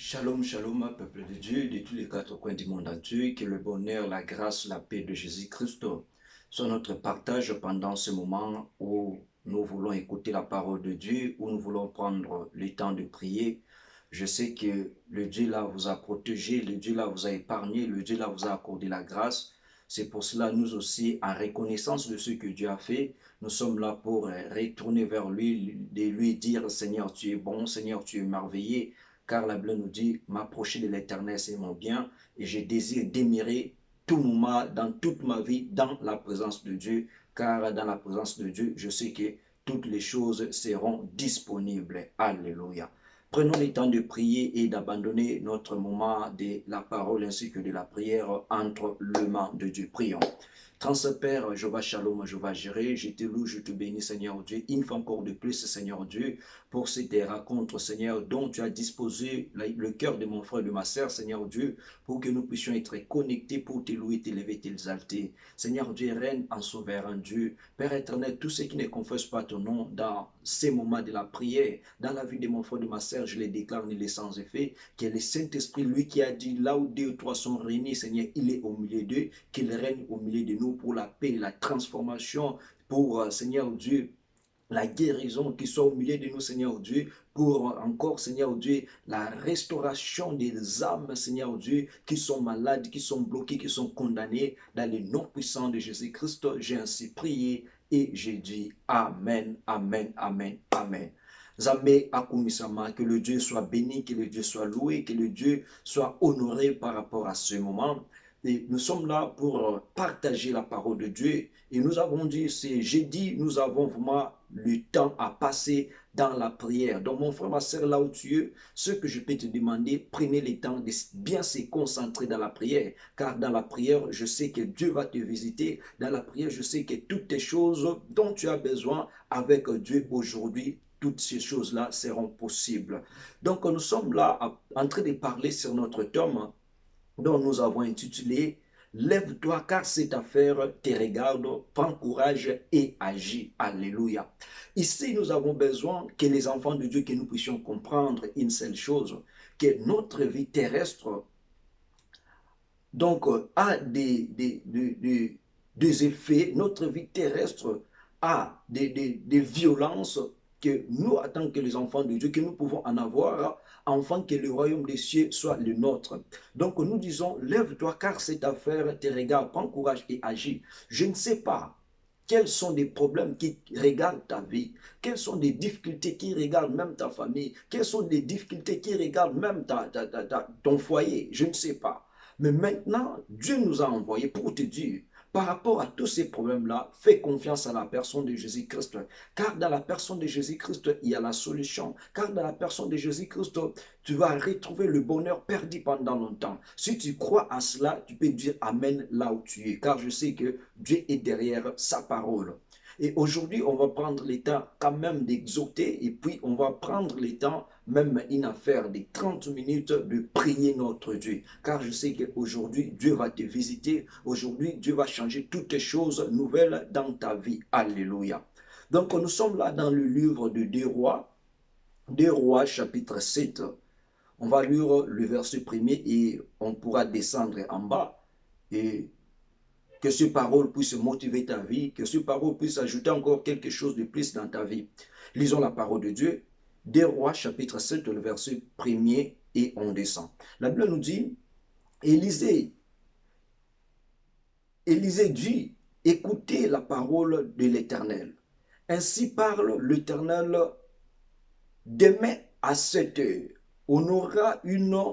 Shalom, shalom, peuple de Dieu, de tous les quatre coins du monde entier, que le bonheur, la grâce, la paix de Jésus-Christ soit notre partage pendant ce moment où nous voulons écouter la parole de Dieu, où nous voulons prendre le temps de prier. Je sais que le Dieu là vous a protégé, le Dieu là vous a épargné, le Dieu là vous a accordé la grâce. C'est pour cela, nous aussi, en reconnaissance de ce que Dieu a fait, nous sommes là pour retourner vers lui, de lui dire, Seigneur, tu es bon, Seigneur, tu es merveilleux, car la Bible nous dit, m'approcher de l'Éternel, c'est mon bien, et je désire demeurer tout moment, dans toute ma vie, dans la présence de Dieu, car dans la présence de Dieu, je sais que toutes les choses seront disponibles. Alléluia. Prenons le temps de prier et d'abandonner notre moment de la parole ainsi que de la prière entre les mains de Dieu. Prions. Transpère, Jéhovah Shalom, Jéhovah Jireh, je te loue, je te bénis, Seigneur Dieu, une fois encore de plus, Seigneur Dieu, pour ces rencontres, Seigneur, dont tu as disposé le cœur de mon frère et de ma sœur, Seigneur Dieu, pour que nous puissions être connectés pour te louer, t'élever, t'exalter. Seigneur Dieu, règne en souverain Dieu. Père éternel, tous ceux qui ne confessent pas ton nom dans ces moments de la prière, dans la vie de mon frère et de ma sœur, je les déclare nul sans effet, que le Saint-Esprit, lui qui a dit, là où deux ou trois sont réunis, Seigneur, il est au milieu d'eux, qu'il règne au milieu de nous pour la paix, la transformation, pour, Seigneur Dieu, la guérison qui soit au milieu de nous, Seigneur Dieu, pour encore, Seigneur Dieu, la restauration des âmes, Seigneur Dieu, qui sont malades, qui sont bloquées, qui sont condamnées, dans le nom puissant de Jésus-Christ. J'ai ainsi prié et j'ai dit Amen, Amen, Amen, Amen. Zambé Akumisama, que le Dieu soit béni, que le Dieu soit loué, que le Dieu soit honoré par rapport à ce moment. Et nous sommes là pour partager la parole de Dieu. Et nous avons dit, c'est jeudi, nous avons vraiment le temps à passer dans la prière. Donc mon frère, ma soeur, là où tu es, ce que je peux te demander, prenez le temps de bien se concentrer dans la prière. Car dans la prière, je sais que Dieu va te visiter. Dans la prière, je sais que toutes les choses dont tu as besoin avec Dieu aujourd'hui, toutes ces choses-là seront possibles. Donc nous sommes là en train de parler sur notre tome dont nous avons intitulé Lève-toi car cette affaire te regarde, prends courage et agis. Alléluia. Ici, nous avons besoin que les enfants de Dieu, que nous puissions comprendre une seule chose, que notre vie terrestre donc a des effets, notre vie terrestre a des violences que nous, en tant que les enfants de Dieu, que nous pouvons en avoir, afin que le royaume des cieux soit le nôtre. Donc nous disons, lève-toi car cette affaire te regarde, prends courage et agis. Je ne sais pas quels sont les problèmes qui regardent ta vie, quelles sont les difficultés qui regardent même ta famille, quelles sont les difficultés qui regardent même ton foyer, je ne sais pas. Mais maintenant, Dieu nous a envoyés pour te dire, par rapport à tous ces problèmes-là, fais confiance à la personne de Jésus-Christ. Car dans la personne de Jésus-Christ, il y a la solution. Car dans la personne de Jésus-Christ, tu vas retrouver le bonheur perdu pendant longtemps. Si tu crois à cela, tu peux dire Amen là où tu es. Car je sais que Dieu est derrière sa parole. Et aujourd'hui, on va prendre le temps quand même d'exhorter et puis on va prendre le temps, même une affaire de 30 minutes, de prier notre Dieu. Car je sais qu'aujourd'hui, Dieu va te visiter. Aujourd'hui, Dieu va changer toutes les choses nouvelles dans ta vie. Alléluia. Donc, nous sommes là dans le livre de 2 Rois chapitre 7. On va lire le verset premier et on pourra descendre en bas. Et que ces paroles puissent motiver ta vie, que ces paroles puissent ajouter encore quelque chose de plus dans ta vie. Lisons la parole de Dieu, 2 Rois, chapitre 7, le verset 1er, et on descend. La Bible nous dit, Élisée dit, écoutez la parole de l'Éternel. Ainsi parle l'Éternel, demain à 7 heures, on aura une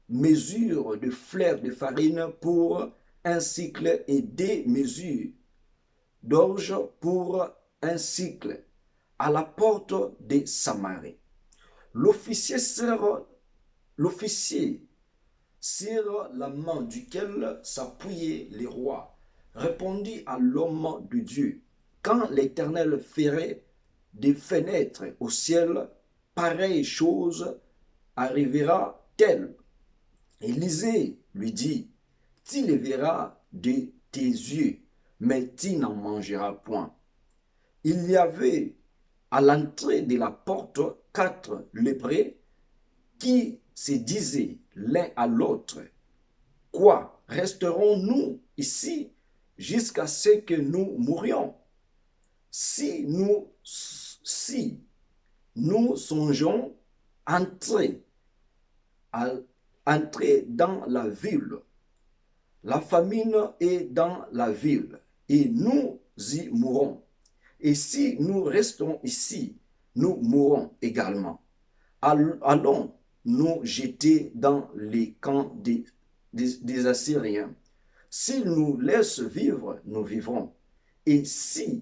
mesure de fleur de farine pour un cycle et des mesures d'orge pour un cycle à la porte de Samarie. L'officier sur la main duquel s'appuyait les rois répondit à l'homme de Dieu, quand l'Éternel ferait des fenêtres au ciel, pareille chose arrivera-t-elle? Élisée lui dit, tu les verras de tes yeux, mais tu n'en mangeras point. Il y avait à l'entrée de la porte 4 lépreux qui se disaient l'un à l'autre, quoi, resterons-nous ici jusqu'à ce que nous mourions? Si nous songeons entrer, entrer dans la ville, la famine est dans la ville, et nous y mourrons. Et si nous restons ici, nous mourrons également. Allons nous jeter dans les camps des Assyriens. S'ils nous laissent vivre, nous vivrons. Et s'ils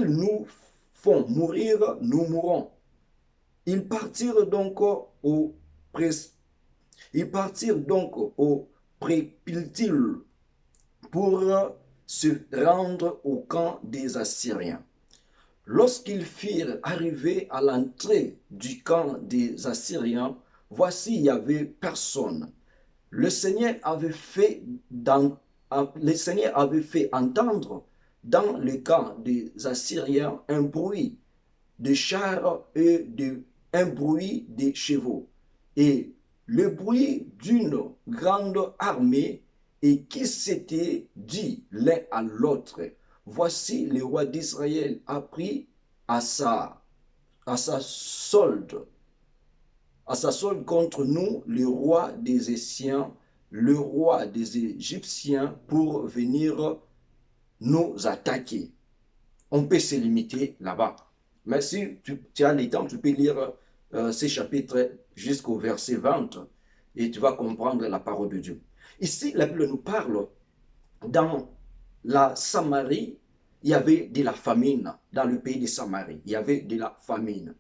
nous font mourir, nous mourrons. Ils partirent donc au Prépiltil pour se rendre au camp des Assyriens. Lorsqu'ils firent arriver à l'entrée du camp des Assyriens, voici, il n'y avait personne. Le Seigneur avait fait entendre dans le camp des Assyriens un bruit de chars et un bruit de chevaux, et le bruit d'une grande armée, et qui s'était dit l'un à l'autre, voici le roi d'Israël a pris à sa solde contre nous le roi des Essiens, le roi des Égyptiens, pour venir nous attaquer. On peut se limiter là-bas. Mais si tu as le temps, tu peux lire ces chapitres jusqu'au verset 20 et tu vas comprendre la parole de Dieu. Ici, la Bible nous parle, dans la Samarie, il y avait de la famine. Dans le pays de Samarie, il y avait de la famine.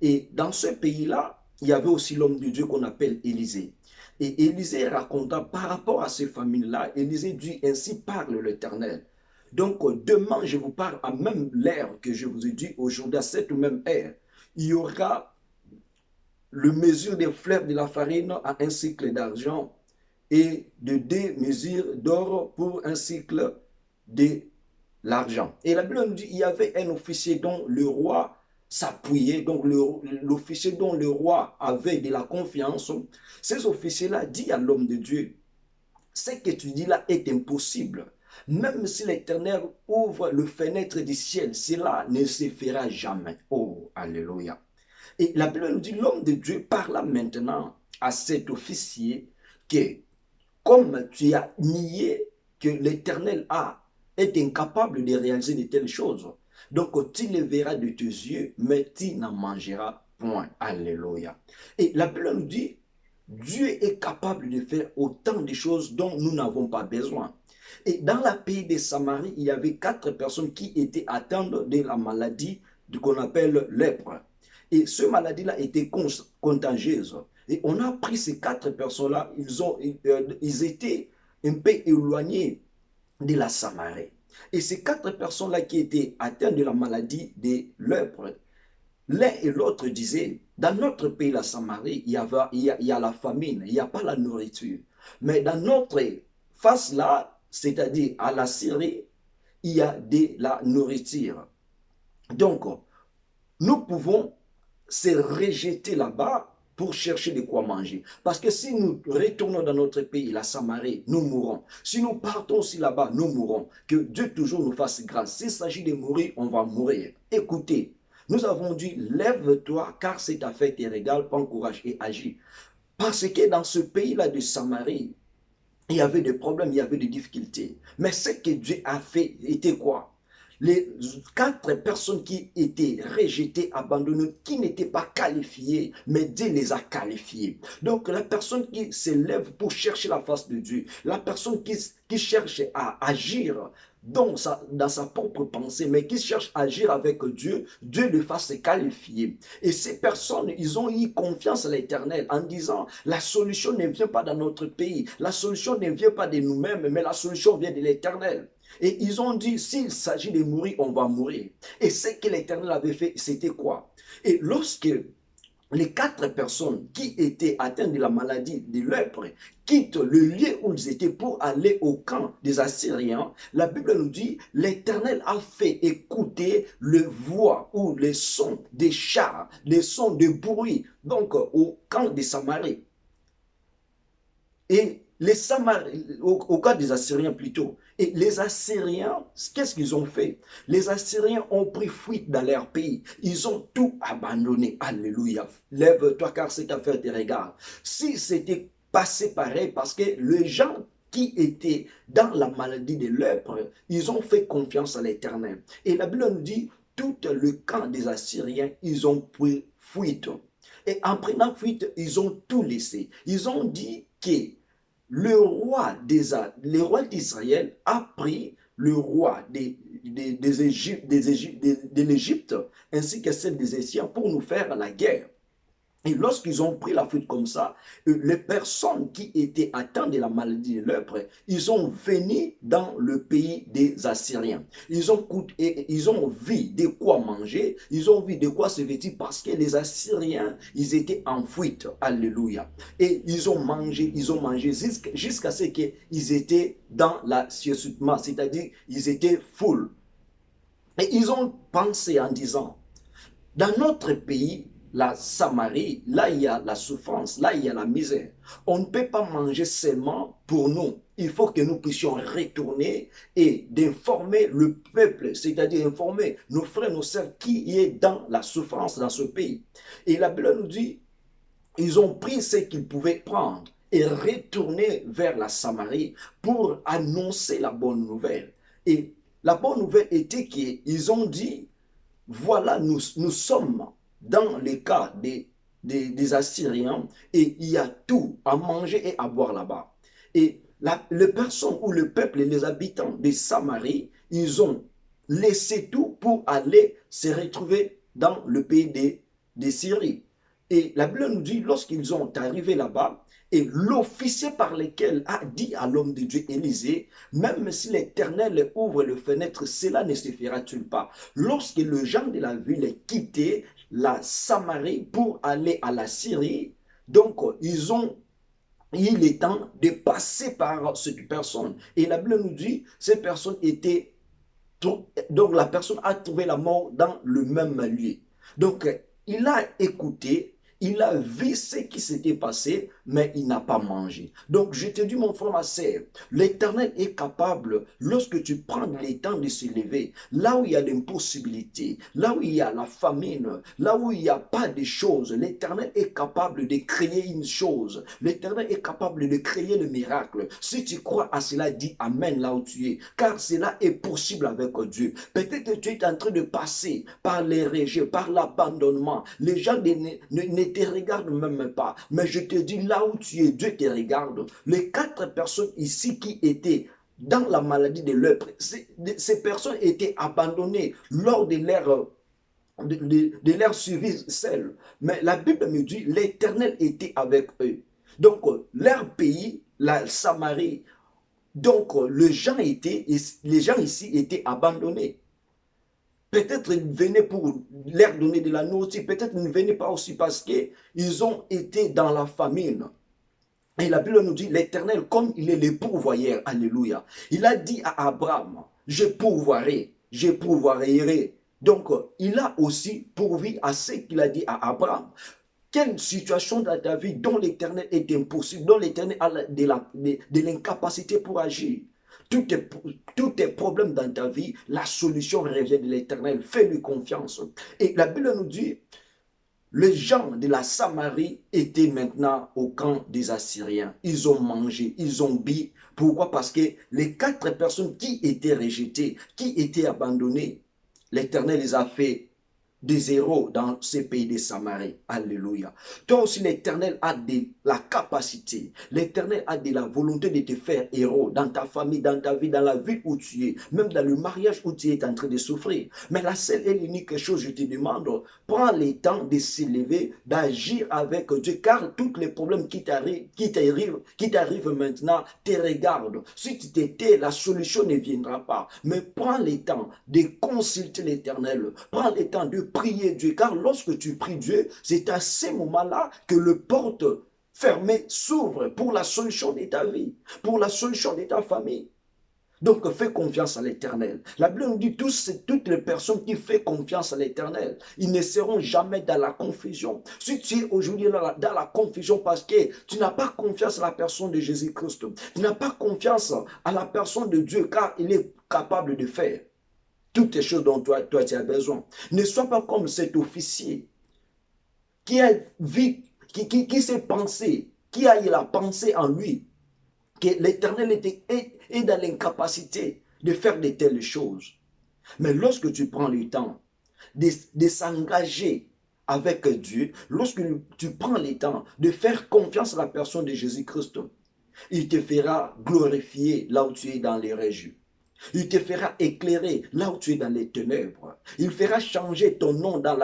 Et dans ce pays-là, il y avait aussi l'homme de Dieu qu'on appelle Élisée. Et Élisée raconta par rapport à ces famines-là, Élisée dit, ainsi parle l'Éternel. Donc demain, je vous parle à même l'heure que je vous ai dit aujourd'hui, à cette même heure, il y aura le mesure des fleurs de la farine à un cycle d'argent et de 2 mesures d'or pour un cycle de l'argent. Et la Bible nous dit, il y avait un officier dont le roi s'appuyait, donc l'officier dont le roi avait de la confiance. Ces officiers-là dit à l'homme de Dieu, ce que tu dis là est impossible. Même si l'Éternel ouvre le fenêtre du ciel, cela ne se fera jamais. Oh, alléluia. Et la Bible nous dit, l'homme de Dieu parla maintenant à cet officier que, comme tu as nié que l'Éternel est incapable de réaliser de telles choses, donc tu les verras de tes yeux, mais tu n'en mangeras point. Alléluia. Et la Bible nous dit, Dieu est capable de faire autant de choses dont nous n'avons pas besoin. Et dans le pays de Samarie, il y avait 4 personnes qui étaient atteintes de la maladie qu'on appelle lèpre. Et cette maladie-là était contagieuse. Et on a pris ces 4 personnes-là, ils étaient un peu éloignés de la Samarie. Et ces 4 personnes-là qui étaient atteintes de la maladie de lèpre, l'un et l'autre disaient, dans notre pays, la Samarie, il y a la famine, il n'y a pas la nourriture. Mais dans notre face-là, c'est-à-dire à la Syrie, il y a de la nourriture. Donc, nous pouvons se rejeter là-bas pour chercher de quoi manger. Parce que si nous retournons dans notre pays, la Samarie, nous mourrons. Si nous partons aussi là-bas, nous mourrons. Que Dieu toujours nous fasse grâce. S'il s'agit de mourir, on va mourir. Écoutez, nous avons dit, lève-toi, car cette affaire te régale, prends courage et agis. Parce que dans ce pays-là de Samarie, il y avait des problèmes, il y avait des difficultés. Mais ce que Dieu a fait était quoi? Les 4 personnes qui étaient rejetées, abandonnées, qui n'étaient pas qualifiées, mais Dieu les a qualifiées. Donc la personne qui se lève pour chercher la face de Dieu, la personne qui cherche à agir dans sa propre pensée, mais qui cherche à agir avec Dieu, Dieu le fasse qualifier. Et ces personnes, ils ont eu confiance à l'Éternel en disant, la solution ne vient pas dans notre pays, la solution ne vient pas de nous-mêmes, mais la solution vient de l'Éternel. Et ils ont dit, s'il s'agit de mourir, on va mourir. Et ce que l'Éternel avait fait, c'était quoi? Et lorsque les 4 personnes qui étaient atteintes de la maladie de lèpre quittent le lieu où ils étaient pour aller au camp des Assyriens, la Bible nous dit, l'Éternel a fait écouter le voix ou les sons des chars, les sons de bruit, donc au camp des Samaries. Et les Samaris, au cas des Assyriens plutôt, et les Assyriens, qu'est-ce qu'ils ont fait? Les Assyriens ont pris fuite dans leur pays. Ils ont tout abandonné. Alléluia. Lève-toi car cette affaire te regarde. Si c'était passé pareil, parce que les gens qui étaient dans la maladie de lèpre, ils ont fait confiance à l'Éternel. Et la Bible nous dit, tout le camp des Assyriens, ils ont pris fuite. Et en prenant fuite, ils ont tout laissé. Ils ont dit que le roi d'Israël a pris le roi de l'Égypte ainsi que celle des Égyptiens pour nous faire la guerre. Et lorsqu'ils ont pris la fuite comme ça, les personnes qui étaient atteintes de la maladie de lèpre, ils sont venus dans le pays des Assyriens. Ils ont vu de quoi manger, ils ont vu de quoi se vêtir parce que les Assyriens, ils étaient en fuite. Alléluia. Et ils ont mangé jusqu'à ce qu'ils étaient dans la sièsement, c'est-à-dire ils étaient full. Et ils ont pensé en disant, dans notre pays, la Samarie, là il y a la souffrance, là il y a la misère. On ne peut pas manger seulement pour nous. Il faut que nous puissions retourner et d'informer le peuple, c'est-à-dire informer nos frères, nos sœurs qui est dans la souffrance dans ce pays. Et la Bible nous dit, ils ont pris ce qu'ils pouvaient prendre et retourner vers la Samarie pour annoncer la bonne nouvelle. Et la bonne nouvelle était qu'ils ont dit, voilà, nous sommes dans le cas des Assyriens et il y a tout à manger et à boire là-bas. Et les personnes ou le peuple et les habitants de Samarie, ils ont laissé tout pour aller se retrouver dans le pays de Syrie. Et la Bible nous dit, lorsqu'ils sont arrivés là-bas, et l'officier par lequel a dit à l'homme de Dieu Élisée, même si l'Éternel ouvre les fenêtres, cela ne se fera-t-il pas? Lorsque le gens de la ville quitté la Samarie pour aller à la Syrie, donc il est temps de passer par cette personne. Et la Bible nous dit, cette personne était, donc la personne a trouvé la mort dans le même lieu. Donc il a écouté, il a vu ce qui s'était passé, mais il n'a pas mangé. Donc, je te dis, mon frère, ma sœur, l'Éternel est capable, lorsque tu prends le temps de se lever, là où il y a l'impossibilité, là où il y a la famine, là où il n'y a pas de choses, l'Éternel est capable de créer une chose. L'Éternel est capable de créer le miracle. Si tu crois à cela, dis Amen là où tu es, car cela est possible avec Dieu. Peut-être que tu es en train de passer par les rejets, par l'abandonnement. Les gens ne te regardent même pas. Mais je te dis, là où tu es, Dieu te regarde. Les 4 personnes ici qui étaient dans la maladie de lèpre, ces personnes étaient abandonnées lors de leur survie seule. Mais la Bible me dit, l'Éternel était avec eux. Donc, leur pays, la Samarie, donc les gens ici étaient abandonnés. Peut-être ils venaient pour leur donner de la nourriture, peut-être ils ne venaient pas aussi parce qu'ils ont été dans la famine. Et la Bible nous dit, l'Éternel, comme il est le pourvoyeur, alléluia, il a dit à Abraham, je pourvoirai. Donc, il a aussi pourvu à ce qu'il a dit à Abraham. Quelle situation dans ta vie dont l'Éternel est impossible, dont l'Éternel a de l'incapacité pour agir? Tous tes problèmes dans ta vie, la solution revient de l'Éternel. Fais-lui confiance. Et la Bible nous dit, les gens de la Samarie étaient maintenant au camp des Assyriens. Ils ont mangé, ils ont bu. Pourquoi? Parce que les 4 personnes qui étaient rejetées, qui étaient abandonnées, l'Éternel les a fait des héros dans ces pays de Samarie. Alléluia. Toi aussi, l'Éternel a de la capacité. L'Éternel a de la volonté de te faire héros dans ta famille, dans ta vie, dans la vie où tu es, même dans le mariage où tu es en train de souffrir. Mais la seule et l'unique chose, je te demande, prends le temps de s'élever, d'agir avec Dieu, car tous les problèmes qui t'arrivent maintenant te regardent. Si tu t'étais, la solution ne viendra pas. Mais prends le temps de consulter l'Éternel. Prends le temps de prier Dieu, car lorsque tu pries Dieu, c'est à ces moments-là que le porte fermée s'ouvre pour la solution de ta vie, pour la solution de ta famille. Donc, fais confiance à l'Éternel. La Bible nous dit toutes les personnes qui font confiance à l'Éternel, ils ne seront jamais dans la confusion. Si tu es aujourd'hui dans la confusion parce que tu n'as pas confiance à la personne de Jésus-Christ, tu n'as pas confiance à la personne de Dieu, car il est capable de faire toutes les choses dont toi tu as besoin. Ne sois pas comme cet officier qui a vu, qui s'est pensé, qui a eu la pensée en lui, que l'Éternel est dans l'incapacité de faire de telles choses. Mais lorsque tu prends le temps de s'engager avec Dieu, lorsque tu prends le temps de faire confiance à la personne de Jésus-Christ, il te fera glorifier là où tu es dans les régions. Il te fera éclairer là où tu es dans les ténèbres. Il fera changer ton nom dans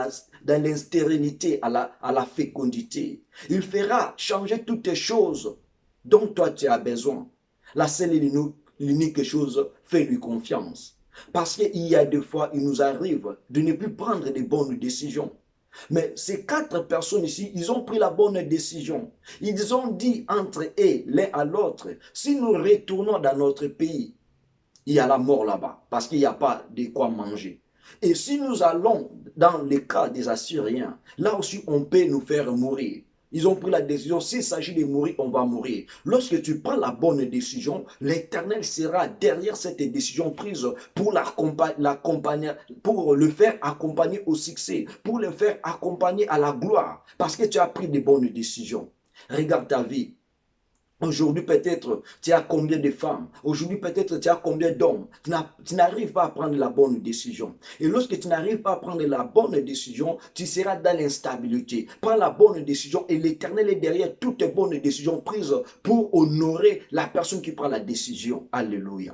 l'instérilité à la fécondité. Il fera changer toutes les choses dont toi tu as besoin. La seule et l'unique chose, fais-lui confiance. Parce qu'il y a des fois, il nous arrive de ne plus prendre de bonnes décisions. Mais ces 4 personnes ici, ils ont pris la bonne décision. Ils ont dit entre eux, l'un à l'autre, si nous retournons dans notre pays, il y a la mort là-bas, parce qu'il n'y a pas de quoi manger. Et si nous allons dans le cas des Assyriens, là aussi on peut nous faire mourir. Ils ont pris la décision, s'il s'agit de mourir, on va mourir. Lorsque tu prends la bonne décision, l'Éternel sera derrière cette décision prise pour l'accompagner, pour le faire accompagner au succès, pour le faire accompagner à la gloire, parce que tu as pris de bonnes décisions. Regarde ta vie. Aujourd'hui, peut-être, tu as combien de femmes? Aujourd'hui, peut-être, tu as combien d'hommes? Tu n'arrives pas à prendre la bonne décision. Et lorsque tu n'arrives pas à prendre la bonne décision, tu seras dans l'instabilité. Prends la bonne décision et l'Éternel est derrière toutes les bonnes décisions prises pour honorer la personne qui prend la décision. Alléluia.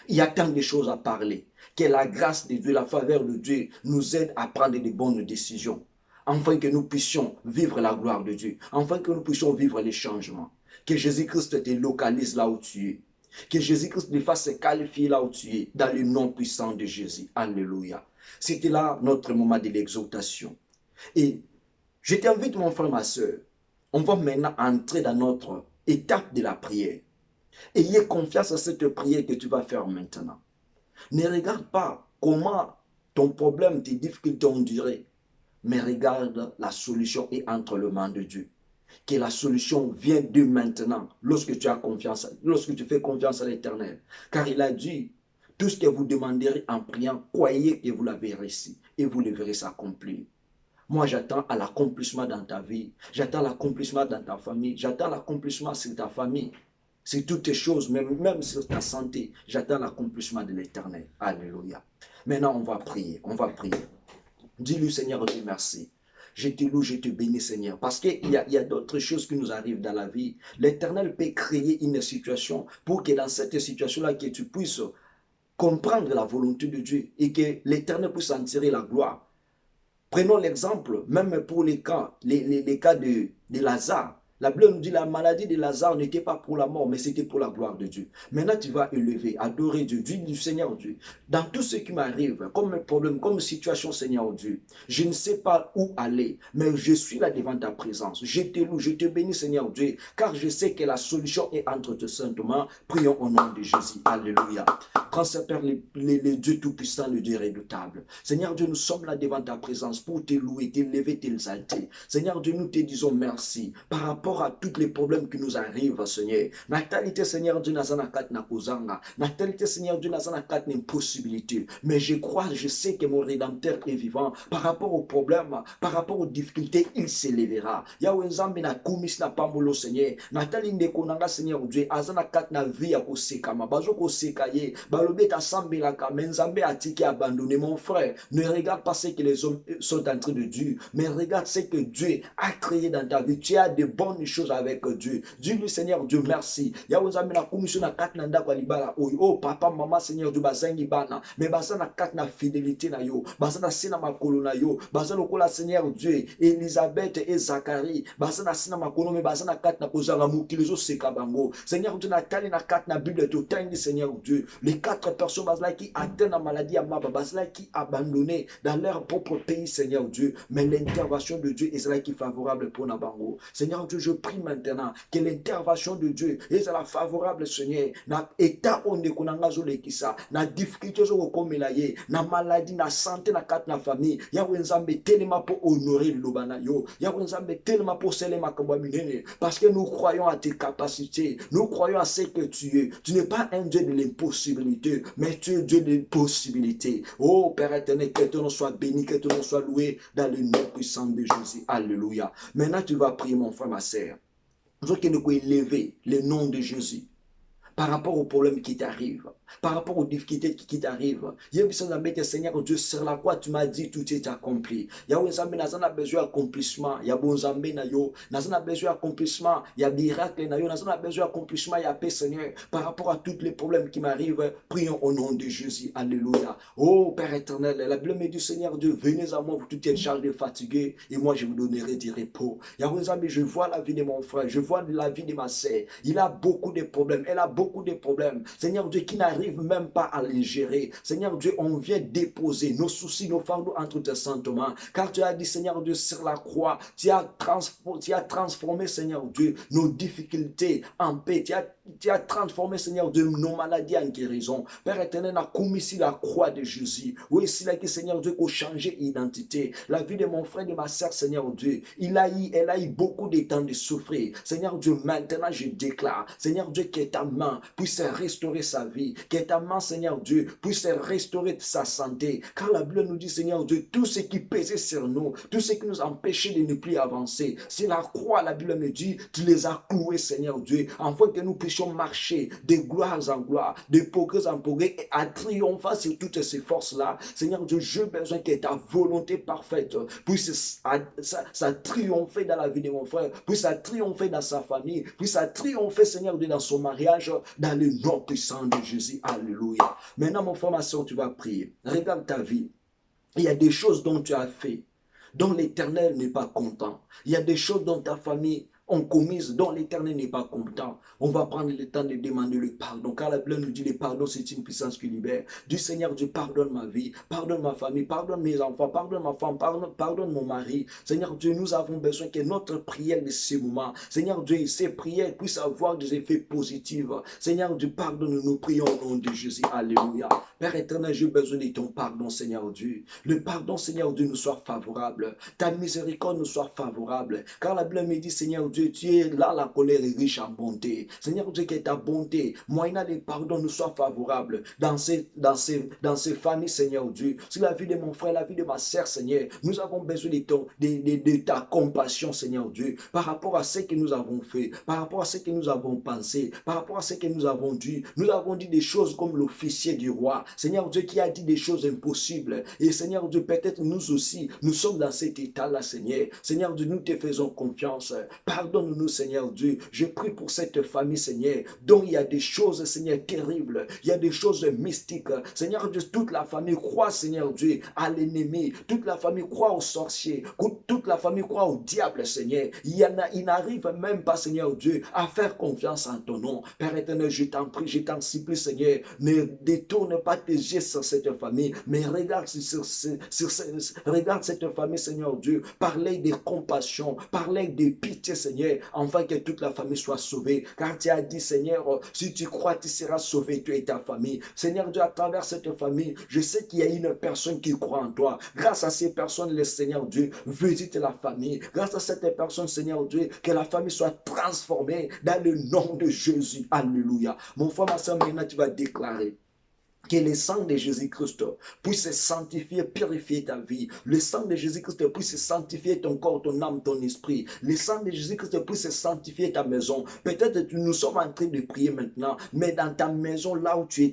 Il y a tant de choses à parler. Que la grâce de Dieu, la faveur de Dieu nous aide à prendre de bonnes décisions. Afin que nous puissions vivre la gloire de Dieu. Afin que nous puissions vivre les changements. Que Jésus-Christ te localise là où tu es. Que Jésus-Christ te fasse se qualifier là où tu es, dans le nom puissant de Jésus. Alléluia. C'était là notre moment de l'exaltation. Et je t'invite, mon frère, ma soeur, on va maintenant entrer dans notre étape de la prière. Ayez confiance à cette prière que tu vas faire maintenant. Ne regarde pas comment ton problème, tes difficultés ont duré, mais regarde la solution est entre les mains de Dieu. Que la solution vient de maintenant, lorsque tu as confiance, lorsque tu fais confiance à l'Éternel. Car il a dit, tout ce que vous demanderez en priant, croyez que vous l'avez reçu et vous le verrez s'accomplir. Moi, j'attends à l'accomplissement dans ta vie, j'attends l'accomplissement dans ta famille, j'attends l'accomplissement sur ta famille, sur toutes les choses, même sur ta santé, j'attends l'accomplissement de l'Éternel. Alléluia. Maintenant, on va prier, on va prier. Dis-lui, Seigneur, Dieu, merci. Je te loue, je te bénis, Seigneur. Parce qu'il y a d'autres choses qui nous arrivent dans la vie. L'Éternel peut créer une situation pour que dans cette situation-là, que tu puisses comprendre la volonté de Dieu et que l'Éternel puisse en tirer la gloire. Prenons l'exemple, même pour les cas de Lazare. La Bible nous dit que la maladie de Lazare n'était pas pour la mort, mais c'était pour la gloire de Dieu. Maintenant, tu vas élever, adorer Dieu, dire du Seigneur Dieu. Dans tout ce qui m'arrive, comme problème, comme situation, Seigneur Dieu, je ne sais pas où aller, mais je suis là devant ta présence. Je te loue, je te bénis, Seigneur Dieu, car je sais que la solution est entre tes saintes mains. Prions au nom de Jésus. Alléluia. Grand Père, le Dieu tout-puissant, le Dieu redoutable. Seigneur Dieu, nous sommes là devant ta présence pour te louer, t'élever, t'exalter. Seigneur Dieu, nous te disons merci par rapport à tous les problèmes qui nous arrivent, Seigneur. Natalité, Seigneur Dieu, nazanakat na kozanga. Natalité, Seigneur Dieu, nazanakat na impossibilité. Mais je crois, je sais que mon Rédempteur est vivant. Par rapport aux problèmes, par rapport aux difficultés, il s'élèvera. Yahweh Nzambe na kumis na pambolo, Seigneur. Natali ndekonanga, Seigneur Dieu, azanakat na vie à kosekama. Bazo kosekaye, balobeta sambelaka, menzambe atiki abandonné. Mon frère, ne regarde pas ce que les hommes sont en train de dire, mais regarde ce que Dieu a créé dans ta vie. Tu as de bonnes bonnes choses avec Dieu. Dis-lui, Seigneur Dieu, merci. Yawenzambe na commission na kat na ndako libala oyo. Oh papa, maman, Seigneur Dieu, bazangi bana. Mais baza na kat na fidélité na yo. Baza na sina makolo na yo. Baza lokola Seigneur Dieu, Elisabeth et Zacharie. Baza na sina makolo mais baza na kat na kozanga mukilizo seka bango. Seigneur Dieu, na tali na kat na Bible to tangi Seigneur Dieu. Les 4 personnes baza qui atteignent la maladie à Maba, baza qui abandonné dans leur propre pays Seigneur Dieu. Mais l'intervention de Dieu est là qui est favorable pour Nabango. Seigneur Dieu, je prie maintenant que l'intervention de Dieu est là favorable Seigneur. Na état onde konangazo lekisa, na difficulté zo comme la ye, na maladie, na santé, na kat na famille. Ya wenzambe tellement pour honorer l'obana yo. Ya wenzambe tellement pour sceller ma minene. Parce que nous croyons à tes capacités. Nous croyons à ce que tu es. Tu n'es pas un Dieu de l'impossibilité, mais tu es Dieu de possibilités. Oh Père éternel, que ton nom soit béni, que ton nom soit loué dans le nom puissant de Jésus. Alléluia. Maintenant, tu vas prier, mon frère, ma sœur. Je veux que nous élever le nom de Jésus par rapport aux problèmes qui t'arrivent, par rapport aux difficultés qui t'arrivent. Seigneur Dieu, sur la croix, tu m'as dit tout est accompli. Yahweh Zambé, n'a besoin d'accomplissement. Il y a bon Zambé, n'a besoin d'accomplissement. Il y a miracle, n'a besoin d'accomplissement. Il y a paix, Seigneur. Par rapport à tous les problèmes qui m'arrivent, prions au nom de Jésus. Alléluia. Oh Père éternel, la Bible me dit, Seigneur Dieu, venez à moi, vous toutes êtes chargés, fatigués, et moi je vous donnerai du repos. Yahweh Zambé, je vois la vie de mon frère, je vois la vie de ma sœur. Il a beaucoup de problèmes, elle a beaucoup de problèmes. Seigneur Dieu, qui n'arrive même pas à les gérer. Seigneur Dieu, on vient déposer nos soucis, nos fardeaux entre tes sentiments. Car tu as dit, Seigneur Dieu, sur la croix, tu as transformé, Seigneur Dieu, nos difficultés en paix. Tu as transformé, Seigneur Dieu, nos maladies en guérison. Père éternel, a commis ici la croix de Jésus. Oui, c'est là que, Seigneur Dieu, qu'on changer d'identité. La vie de mon frère, de ma sœur, Seigneur Dieu, elle a eu beaucoup de temps de souffrir. Seigneur Dieu, maintenant, je déclare, Seigneur Dieu, que ta main puisse restaurer sa vie, que ta main, Seigneur Dieu, puisse restaurer sa santé. Car la Bible nous dit, Seigneur Dieu, tout ce qui pesait sur nous, tout ce qui nous empêchait de ne plus avancer, c'est la croix, la Bible me dit, tu les as cloués, Seigneur Dieu, afin que nous puissions marcher de gloire en gloire, de progrès en progrès, et à triompher sur toutes ces forces-là. Seigneur Dieu, j'ai besoin que ta volonté parfaite puisse ça triompher dans la vie de mon frère, puisse ça triompher dans sa famille, puisse ça triompher, Seigneur Dieu, dans son mariage, dans le nom puissant de Jésus. Alléluia. Maintenant, mon frère, ma soeur, tu vas prier. Regarde ta vie. Il y a des choses dont tu as fait, dont l'Éternel n'est pas content. Il y a des choses dont ta famille ont commises, dont l'Éternel n'est pas content. On va prendre le temps de demander le pardon. Car la Bible nous dit le pardon, c'est une puissance qui libère. Du Seigneur Dieu, pardonne ma vie, pardonne ma famille, pardonne mes enfants, pardonne ma femme, pardonne mon mari. Seigneur Dieu, nous avons besoin que notre prière de ce moment, Seigneur Dieu, ces prières puissent avoir des effets positifs. Seigneur Dieu, pardonne, nous prions au nom de Jésus. Alléluia. Père éternel, j'ai besoin de ton pardon, Seigneur Dieu. Le pardon, Seigneur Dieu, nous soit favorable. Ta miséricorde nous soit favorable. Car la Bible me dit, Seigneur Dieu, tu es là, la colère est riche en bonté. Seigneur Dieu, que ta bonté, moyennant les pardons, nous soit favorable dans ces familles, Seigneur Dieu. Sur la vie de mon frère, la vie de ma sœur, Seigneur, nous avons besoin de ta compassion, Seigneur Dieu, par rapport à ce que nous avons fait, par rapport à ce que nous avons pensé, par rapport à ce que nous avons dit. Nous avons dit des choses comme l'officier du roi, Seigneur Dieu, qui a dit des choses impossibles. Et Seigneur Dieu, peut-être nous aussi, nous sommes dans cet état-là, Seigneur. Seigneur Dieu, nous te faisons confiance. Pardonne-nous, Seigneur Dieu. Je prie pour cette famille, Seigneur, dont il y a des choses, Seigneur, terribles. Il y a des choses mystiques. Seigneur Dieu, toute la famille croit, Seigneur Dieu, à l'ennemi. Toute la famille croit aux sorciers. Toute la famille croit au diable, Seigneur. Il n'arrive même pas, Seigneur Dieu, à faire confiance en ton nom. Père éternel, je t'en prie, je t'en supplie, Seigneur, ne détourne pas tes yeux sur cette famille, mais regarde cette famille, Seigneur Dieu, parlez de compassion, parlez de pitié, Seigneur, afin que toute la famille soit sauvée, car tu as dit, Seigneur, si tu crois, tu seras sauvé, tu et ta famille. Seigneur Dieu, à travers cette famille, je sais qu'il y a une personne qui croit en toi. Grâce à ces personnes, le Seigneur Dieu, visite la famille. Grâce à cette personne, Seigneur Dieu, que la famille soit transformée dans le nom de Jésus. Alléluia. Mon frère, ma soeur, maintenant tu vas déclarer que le sang de Jésus-Christ puisse sanctifier, purifier ta vie. Le sang de Jésus-Christ puisse sanctifier ton corps, ton âme, ton esprit. Le sang de Jésus-Christ puisse sanctifier ta maison. Peut-être que nous sommes en train de prier maintenant, mais dans ta maison, là où tu es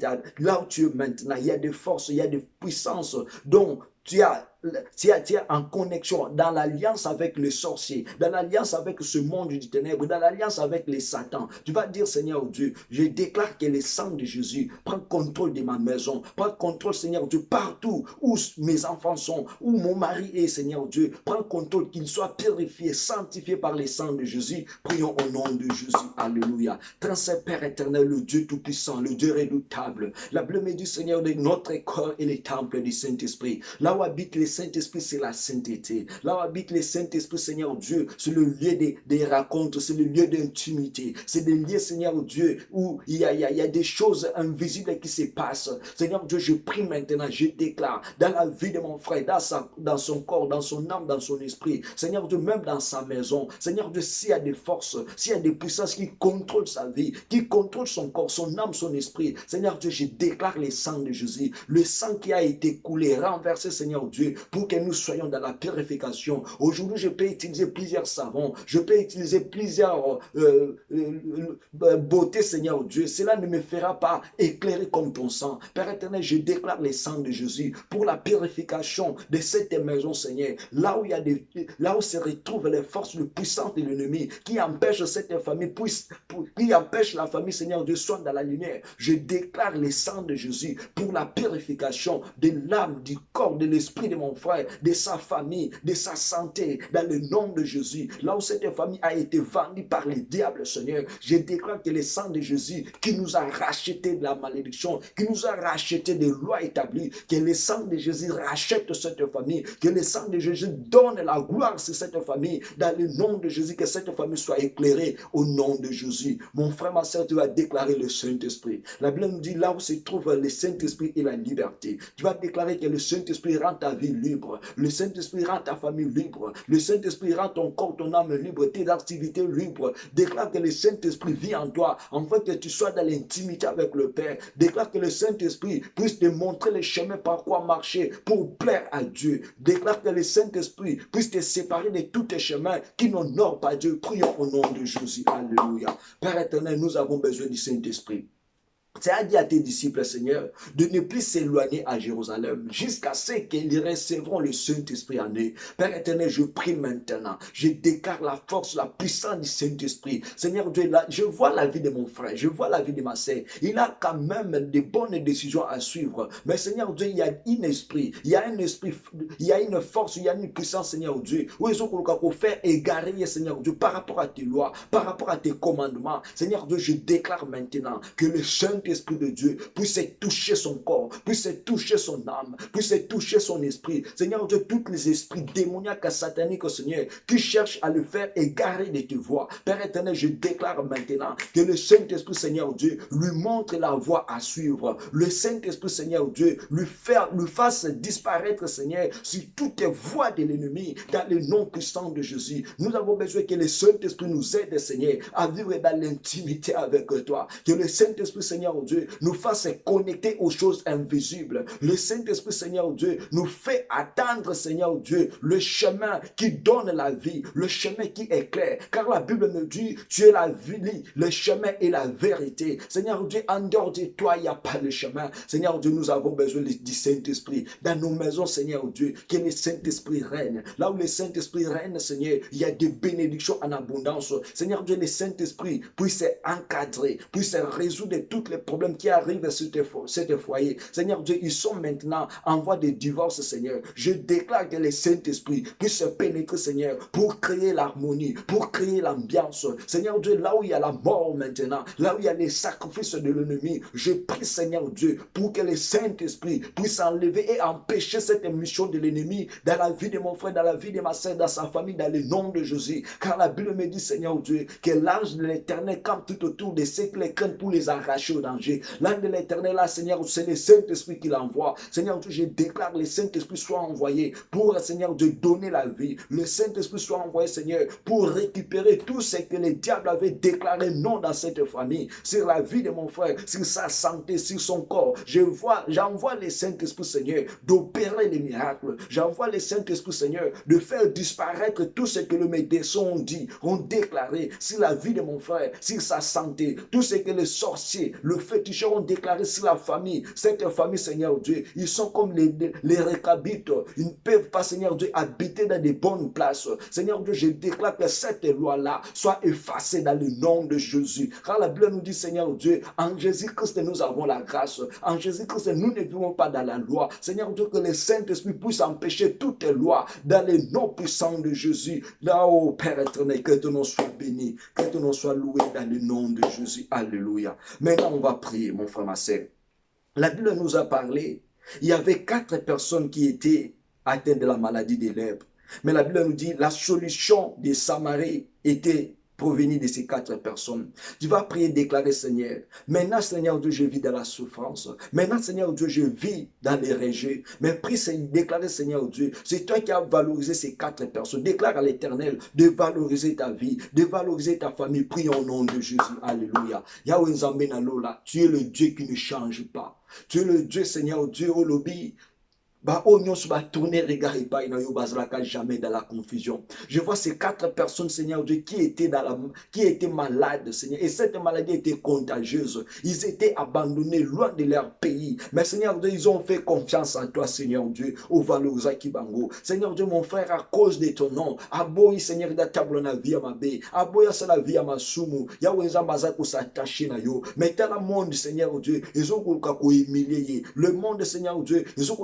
maintenant, il y a des forces, il y a des puissances dont tu as tu es en connexion, dans l'alliance avec les sorciers, dans l'alliance avec ce monde du ténèbre, dans l'alliance avec les satans, tu vas dire, Seigneur Dieu, je déclare que le sang de Jésus prend contrôle de ma maison, prend contrôle, Seigneur Dieu, partout où mes enfants sont, où mon mari est, Seigneur Dieu, prends contrôle, qu'il soit purifié, sanctifié par le sang de Jésus. Prions au nom de Jésus. Alléluia. Transcend, Père éternel, le Dieu tout-puissant, le Dieu redoutable. La blême du Seigneur de notre corps est le temple du Saint-Esprit. Là où habite le Saint-Esprit, c'est la sainteté. Là où habite le Saint-Esprit, Seigneur Dieu, c'est le lieu des rencontres, c'est le lieu d'intimité. C'est le lieu, Seigneur Dieu, où il y a des choses invisibles qui se passent. Seigneur Dieu, je prie maintenant, je déclare, dans la vie de mon frère, dans son corps, dans son âme, dans son esprit, Seigneur Dieu, même dans sa maison, Seigneur Dieu, s'il y a des forces, s'il y a des puissances qui contrôlent sa vie, qui contrôlent son corps, son âme, son esprit, Seigneur Dieu, je déclare le sang de Jésus, le sang qui a été coulé, renversé, Seigneur Dieu, pour que nous soyons dans la purification. Aujourd'hui, je peux utiliser plusieurs savons, je peux utiliser plusieurs beautés, Seigneur Dieu. Cela ne me fera pas éclairer comme ton sang. Père éternel, je déclare le sang de Jésus pour la purification de cette maison, Seigneur. Là où se retrouvent les forces puissantes de l'ennemi qui empêchent cette famille, qui empêchent la famille, Seigneur Dieu, soit dans la lumière. Je déclare le sang de Jésus pour la purification de l'âme, du corps, de l'esprit de mon frère, de sa famille, de sa santé, dans le nom de Jésus. Là où cette famille a été vendue par les diables, Seigneur, je déclare que le sang de Jésus qui nous a racheté de la malédiction, qui nous a racheté des lois établies, que le sang de Jésus rachète cette famille, que le sang de Jésus donne la gloire sur cette famille, dans le nom de Jésus, que cette famille soit éclairée au nom de Jésus. Mon frère, ma soeur, tu vas déclarer le Saint-Esprit. La Bible nous dit là où se trouve le Saint-Esprit et la liberté. Tu vas déclarer que le Saint-Esprit rend ta vie libre, le Saint-Esprit rend ta famille libre, le Saint-Esprit rend ton corps, ton âme libre, tes activités libres. Déclare que le Saint-Esprit vit en toi, afin que tu sois dans l'intimité avec le Père. Déclare que le Saint-Esprit puisse te montrer les chemins par quoi marcher pour plaire à Dieu. Déclare que le Saint-Esprit puisse te séparer de tous tes chemins qui n'honorent pas Dieu. Prions au nom de Jésus. Alléluia. Père éternel, nous avons besoin du Saint-Esprit. Tu as dit à tes disciples, Seigneur, de ne plus s'éloigner à Jérusalem jusqu'à ce qu'ils recevront le Saint-Esprit en eux. Père éternel, je prie maintenant. Je déclare la force, la puissance du Saint-Esprit. Seigneur Dieu, là, je vois la vie de mon frère, je vois la vie de ma sœur. Il a quand même des bonnes décisions à suivre. Mais Seigneur Dieu, il y a un esprit, il y a un esprit, il y a une force, il y a une puissance, Seigneur Dieu, où ils ont faire égarer, Seigneur Dieu, par rapport à tes lois, par rapport à tes commandements. Seigneur Dieu, je déclare maintenant que le Saint-Esprit de Dieu puisse toucher son corps, puisse toucher son âme, puisse toucher son esprit. Seigneur Dieu, tous les esprits démoniaques, sataniques, Seigneur, qui cherchent à le faire égarer de tes voies. Père éternel, je déclare maintenant que le Saint-Esprit, Seigneur Dieu, lui montre la voie à suivre. Le Saint-Esprit, Seigneur Dieu, lui fasse disparaître, Seigneur, sur toutes les voies de l'ennemi, dans le nom puissant de Jésus. Nous avons besoin que le Saint-Esprit nous aide, Seigneur, à vivre dans l'intimité avec toi. Que le Saint-Esprit, Seigneur Dieu, nous fasse connecter aux choses invisibles. Le Saint-Esprit, Seigneur Dieu, nous fait attendre, Seigneur Dieu, le chemin qui donne la vie, le chemin qui est clair. Car la Bible me dit, tu es la vie, le chemin et la vérité. Seigneur Dieu, en dehors de toi, il n'y a pas de chemin. Seigneur Dieu, nous avons besoin du Saint-Esprit. Dans nos maisons, Seigneur Dieu, que le Saint-Esprit règne. Là où le Saint-Esprit règne, Seigneur, il y a des bénédictions en abondance. Seigneur Dieu, le Saint-Esprit puisse encadrer, puisse résoudre tous les problèmes qui arrivent sur ce foyer. Seigneur Dieu, ils sont maintenant en voie de divorce, Seigneur. Je déclare que le Saint-Esprit puisse pénétrer, Seigneur, pour créer l'harmonie, pour créer l'ambiance. Seigneur Dieu, là où il y a la mort maintenant, là où il y a les sacrifices de l'ennemi, je prie, Seigneur Dieu, pour que le Saint-Esprit puisse enlever et empêcher cette émission de l'ennemi dans la vie de mon frère, dans la vie de ma soeur, dans sa famille, dans le nom de Jésus. Car la Bible me dit, Seigneur Dieu, que l'ange de l'Éternel campe tout autour de ceux qui les craignent pour les arracher au danger. L'ange de l'Éternel, là, Seigneur, c'est le Saint-Esprit qui l'envoie. Seigneur Dieu, je déclare que le Saint-Esprit soit envoyé pour, Seigneur Dieu, donner la vie. Le Saint-Esprit soit envoyé, Seigneur, pour récupérer tout ce que le diable avait déclaré non dans cette famille, sur la vie de mon frère, sur sa santé, sur son corps. J'envoie le Saint-Esprit, Seigneur, d'opérer les miracles. J'envoie le Saint-Esprit, Seigneur, de faire disparaître tout ce que les médecins ont dit, ont déclaré sur la vie de mon frère, sur sa santé, tout ce que les sorciers, le féticheurs ont déclaré sur la famille, cette famille, Seigneur Dieu, ils sont comme les récabites, ils ne peuvent pas, Seigneur Dieu, habiter dans des bonnes places. Seigneur Dieu, je déclare que cette loi-là soit effacée dans le nom de Jésus. Car la Bible nous dit, Seigneur Dieu, en Jésus-Christ, nous avons la grâce. En Jésus-Christ, nous ne vivons pas dans la loi. Seigneur Dieu, que le Saint-Esprit puisse empêcher toute loi dans le nom puissant de Jésus. Là, oh Père éternel, que ton nom soit béni, que ton nom soit loué dans le nom de Jésus. Alléluia. Maintenant, on va prier, mon frère, ma sœur. La Bible nous a parlé. Il y avait 4 personnes qui étaient atteintes de la maladie des lèpres. Mais la Bible nous dit la solution des Samaries était provenir de ces 4 personnes. Tu vas prier, déclarer, Seigneur, maintenant, Seigneur Dieu, je vis dans la souffrance. Maintenant, Seigneur Dieu, je vis dans les rejets. Mais prie, déclarer, Seigneur Dieu, c'est toi qui as valorisé ces 4 personnes. Déclare à l'Éternel de valoriser ta vie, de valoriser ta famille. Prie au nom de Jésus. Alléluia. Yahweh Nzambe na lola, tu es le Dieu qui ne change pas. Tu es le Dieu, Seigneur Dieu, au lobby. Tourner regard jamais dans la confusion. Je vois ces 4 personnes, Seigneur Dieu, qui étaient malades, Seigneur. Et cette maladie était contagieuse. Ils étaient abandonnés loin de leur pays. Mais Seigneur Dieu, ils ont fait confiance en toi, Seigneur Dieu, au Valoza Kibango. Seigneur Dieu, mon frère, à cause de ton nom, aboyi, Seigneur, da table na vie à ma bé, aboya sa la vie à ma sumu, yaweza mazako s'attacher na yo. Mais dans le monde, Seigneur Dieu, ils ont humilié. Le monde, Seigneur Dieu, ils ont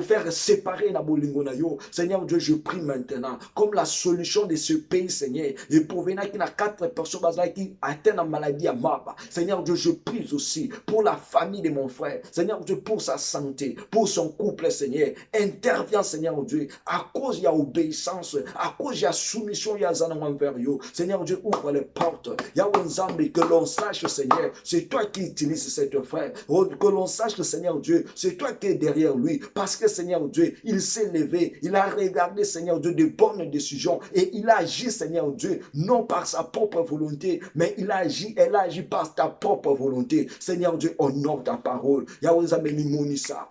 faire séparer na bolingo na yo. Seigneur Dieu, je prie maintenant comme la solution de ce pays, Seigneur, et pour venir qu'il y a 4 personnes qui atteignent la maladie à Maba. Seigneur Dieu, je prie aussi pour la famille de mon frère. Seigneur Dieu, pour sa santé, pour son couple, Seigneur. Interviens, Seigneur Dieu, à cause il y a obéissance, à cause il y a soumission, il y a zanama envers yo. Seigneur Dieu, ouvre les portes. Il y a un Zambé, que l'on sache, Seigneur, c'est toi qui utilises cette frère. Que l'on sache, Seigneur Dieu, c'est toi qui es derrière lui, parce que Seigneur Dieu, il s'est levé, il a regardé, Seigneur Dieu, de bonnes décisions, et il a agi, Seigneur Dieu, non par sa propre volonté, mais elle a agi par ta propre volonté. Seigneur Dieu, honore ta parole. Yahweh Monissa,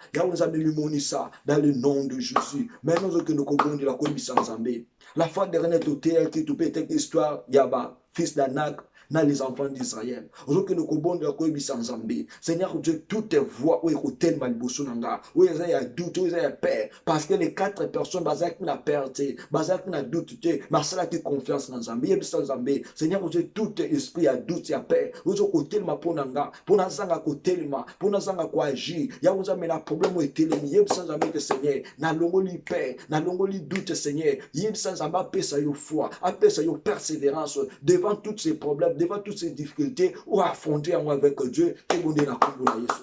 dans le nom de Jésus. Maintenant que nous comprenons de la commission Zambé, la fois dernière, tu t'es qui tu peux être histoire, Yaba, fils d'Anak, dans les enfants d'Israël. Aujourd'hui, nous comprenons de la commission Zambé. Seigneur Dieu, toutes tes voix, où écoutez Malboussonanga, où il y a doute, où il y a peur, parce que les 4 personnes, Bazak n'a perte, Bazak n'a doute, mais cela qui confiance dans Zambé, Zambé. Seigneur Dieu, tout esprit a doute, il y a peur. Où écoutez ma ponanga, pour n'azanga côté ma, pour n'azanga quoi agir. Il y a vous la problème où est télémi, Zambé, Seigneur, na longoli peur, na longoli doute, Seigneur, Yebsa Zamba paie sa foi, paie sa persévérance devant tous ces problèmes, devant toutes ces difficultés, ou affronter en moi avec Dieu.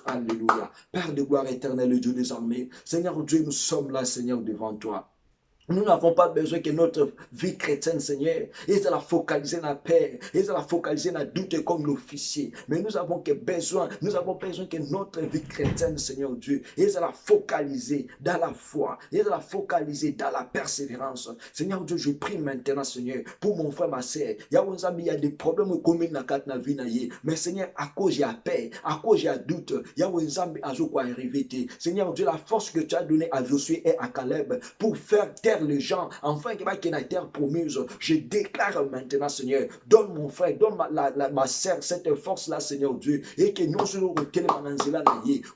Alléluia. Père de gloire éternelle, Dieu des armées, Seigneur Dieu, nous sommes là, Seigneur, devant toi. Nous n'avons pas besoin que notre vie chrétienne, Seigneur, et de la focaliser dans la paix, et de la focaliser dans le doute comme l'officier. Mais nous avons besoin que notre vie chrétienne, Seigneur Dieu, et de la focaliser dans la foi, et de la focaliser dans la persévérance. Seigneur Dieu, je prie maintenant, Seigneur, pour mon frère, ma sœur. Il y a des problèmes communs dans la vie, mais Seigneur, à cause il y a paix, à cause il y a doute, il y a Seigneur Dieu, la force que tu as donnée à Josué et à Caleb pour faire taire les gens, enfin qu'il y ait une terre promise. Je déclare maintenant, Seigneur, donne mon frère, donne ma sœur cette force-là, Seigneur Dieu, et que nous soyons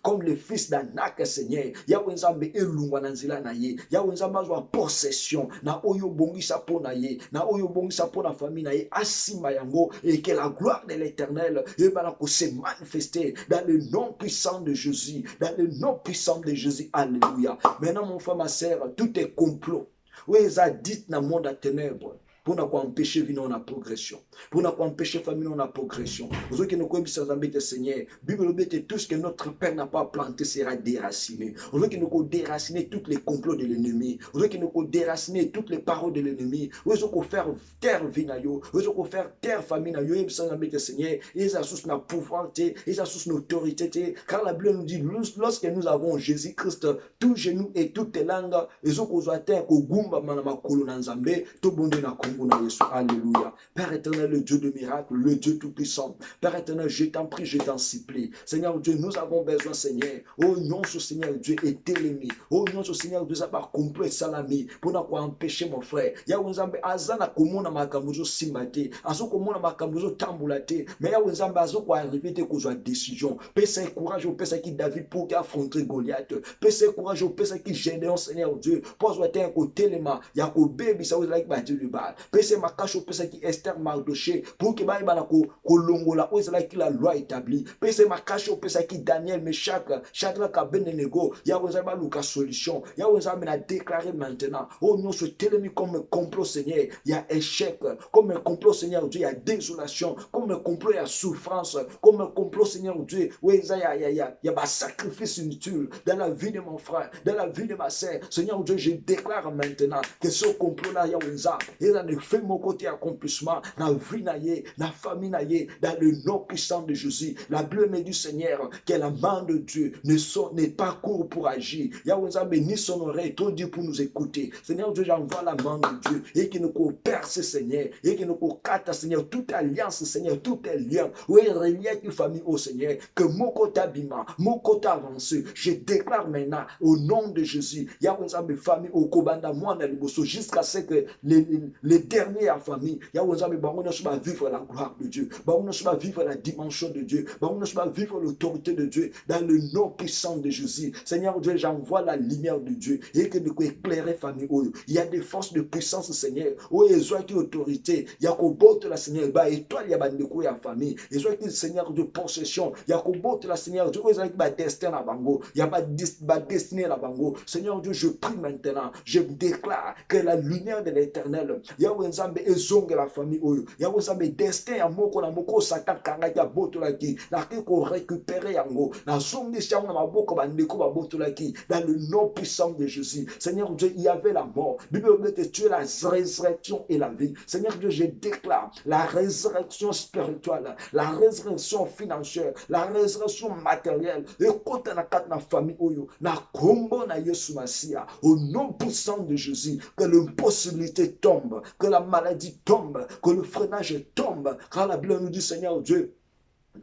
comme le fils d'Anak, Seigneur. Yahweh Nzambe elungwa nanzila na ye. Yahweh Nzambe azwa possession na oyo bongisa po na ye, na oyo bongisa po na famille na ye, asima yango, et que la gloire de l'Éternel se manifester dans le nom puissant de Jésus, dans le nom puissant de Jésus. Alléluia. Maintenant, mon frère, ma sœur, tout est complot. Oui, ça dit dans le monde à ténèbres. Pour ne pas empêcher vie la progression. Pour ne pas empêcher famille la progression. Vous qui nous connaissez, Seigneur, Bible dit tout ce que notre Père n'a pas planté sera déraciné. Vous qui nous déraciner tous les complots de l'ennemi. Vous qui nous déraciner toutes les paroles de l'ennemi. Vous qui faire terre vie na yo. Vous qui faire terre famille na yo. Seigneur, ils assoient notre pouvoir, ils assoient notre autorité. Car la Bible nous dit, lorsque nous avons Jésus-Christ, tous genoux et toutes les langues, ils ont atteint au gumba manama kolonanzambe, tout bon de na Alléluia. Père éternel, le Dieu de miracles, le Dieu tout-puissant. Père éternel, je t'en prie, je t'en supplie. Seigneur Dieu, nous avons besoin, Seigneur. Oh non, ce Seigneur Dieu est télémi. Oh non, ce Seigneur Dieu, ça va complet salami. Pour ne pas empêcher mon frère. Yawenzambe azana komona makambuzo simbate. Azo komona makambuzo tambulate. Mais Yawenzambe azo kwa arriver te kozwa décision. Pesa courage au pesa qui David pour affronter Goliath. Pesa courage au pesa qui Gédéon, Seigneur Dieu. Pose un côté les mains. Yako baby ça vous like battu le bal. Pesa makacho pesa qui Esther Mardoché pour que baïba na kolongola oise like la loi établie. Pesa makacho pesa qui Daniel Meshach Shadrach Abednego. Yawenzambe luka solution. Yawenzambe na déclaré maintenant. Oh non, ce télémi comme un complot, Seigneur, il y a échec. Comme un complot, Seigneur Dieu, il y a désolation. Comme un complot, il y a souffrance. Comme un complot, Seigneur Dieu, oui, il y a un sacrifice inutile dans la vie de mon frère, dans la vie de ma sœur. Seigneur Dieu, je déclare maintenant que ce complot-là, il y a fait mon côté accomplissement dans la vie, dans la famille, dans le nom puissant de Jésus. La bleue me dit, Seigneur, que la main de Dieu n'est pas court pour agir. Yahweh, ni son oreille, trop Dieu pour nous écouter. Seigneur Dieu, j'envoie la main de Dieu et qui nous perce, Seigneur, et qui nous cata, Seigneur, toute alliance, Seigneur, tout est lien. Oui, relié une famille au Seigneur, que mon côté abîma, mon côté avancé, je déclare maintenant au nom de Jésus, Yahweh, mes familles au Kobanda, moi, dans le Bosso, jusqu'à ce que les dernières familles, Yahweh, on va vivre la gloire de Dieu, on va vivre la dimension de Dieu, on va vivre l'autorité de Dieu dans le nom puissant de Jésus. Seigneur Dieu, j'envoie la lumière de Dieu et que nous éclairer famille. Il y a des forces de puissance, Seigneur. Oh, ils ont été autorité. Il y a qu'au la Seigneur. Et toi, il y a des coups à famille. Ils ont été Seigneur de possession. Il y a qu'au la Seigneur. Dieu, ils ont été destin à Bango. Il y a pas destinée à Bango. Seigneur Dieu, je prie maintenant. Je déclare que la lumière de l'éternel. Il y a Wenzambe et Zong la famille. Il y a Wenzambe destin à Moko, la Moko, Satan, Kangaya, Botolaki. La Kiko récupérer Yango. La Zong des Chiang, la Maboko, Bandeko, Botolaki. Dans le nom puissant de Jésus. Seigneur Dieu, il y avait la mort. Bible dit tu es la résurrection et la vie. Seigneur Dieu, je déclare la résurrection spirituelle, la résurrection financière, la résurrection matérielle. Et quand on a na famille, na combo na Yesu Masia, au nom puissant de Jésus, que l'impossibilité tombe, que la maladie tombe, que le freinage tombe. Car la Bible nous dit, Seigneur Dieu,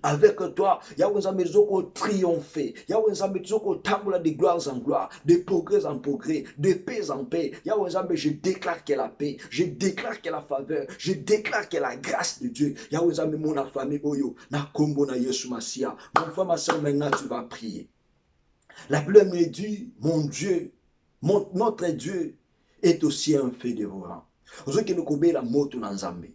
avec toi, Yahweh Zamezoko triompher. Yahweh Zamezoko tamboula de gloire en gloire, de progrès en progrès, de paix en paix. Yahweh Zambe, je déclare qu'il y a la paix, je déclare qu'il y a la faveur, je déclare qu'il y a la grâce de Dieu. Yahweh Zambe, mon famille, Oyo, na Kombo na Yesu Masia. Mon frère, ma soeur, maintenant tu vas prier. La Bible me dit, mon Dieu, notre Dieu est aussi un feu dévorant. Ozo qui nous kobe la moto na Nzambe.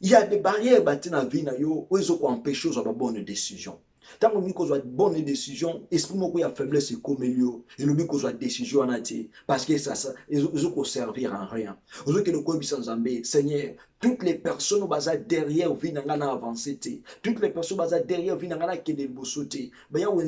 Il y a des barrières bâties dans la vie, où ils ont empêché de bonne décision. Tant qu'on a une bonne décision, esprit qu'il y a faiblesse comme Elio, et le but qu'on a décision en entier, parce que ça, ils ont servir en rien. Ils ont que le corps sans Zambé, Seigneur, toutes les personnes qui sont derrière Vinangana avancé, toutes les personnes qui sont derrière Vinangana qui sont bossoté, mais Yahweh